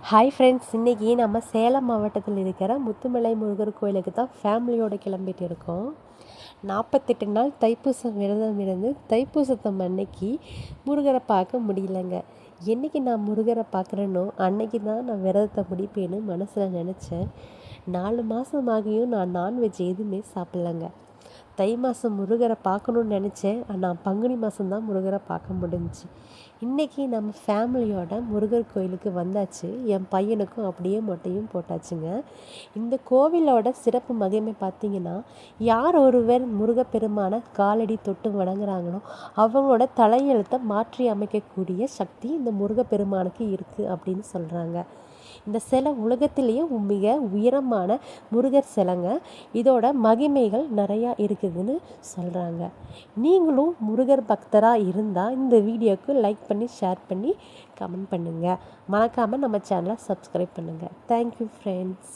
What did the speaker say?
Hi friends, இன்றைக்கி நம்ம சேலம் மாவட்டத்தில் இருக்கிற முத்துமலை முருகர் கோயிலுக்கு தான் ஃபேமிலியோடு கிளம்பிட்டு இருக்கோம். 48 நாள் தைப்பூசம் விரதம் இருந்து தைப்பூசத்தம் அன்னைக்கு முருகரை பார்க்க முடியலங்க. என்றைக்கு நான் முருகரை பார்க்குறேனோ அன்னைக்கு தான் நான் விரதத்தை முடிப்பேன்னு மனசில் நினச்சேன். 4 மாதம் ஆகியும் நான் நான்வெஜ் எதுவுமே சாப்பிட்லங்க. தை மாதம் முருகரை பார்க்கணுன்னு நினச்சேன். ஆனால் பங்குனி மாதம்தான் முருகரை பார்க்க முடிஞ்சிச்சு. இன்றைக்கி நம்ம ஃபேமிலியோட முருகர் கோயிலுக்கு வந்தாச்சு. என் பையனுக்கும் அப்படியே மொட்டையும் போட்டாச்சுங்க. இந்த கோவிலோட சிறப்பு மகிமை பார்த்திங்கன்னா, யார் ஒருவர் முருகப்பெருமான காலடி தொட்டு வணங்குறாங்களோ அவங்களோட தலையெழுத்தை மாற்றி அமைக்கக்கூடிய சக்தி இந்த முருகப்பெருமானுக்கு இருக்குது அப்படின்னு சொல்கிறாங்க. இந்த சிலை உலகத்திலேயே மிக உயரமான முருகர் சிலைங்க. இதோட மகிமைகள் நிறையா இருக்குதுன்னு சொல்கிறாங்க. நீங்களும் முருகர் பக்தராக இருந்தால் இந்த வீடியோவுக்கு லைக் பண்ணி ஷேர் பண்ணி கமெண்ட் பண்ணுங்கள். மறக்காமல் நம்ம சேனலை சப்ஸ்கிரைப் பண்ணுங்கள். Thank you friends.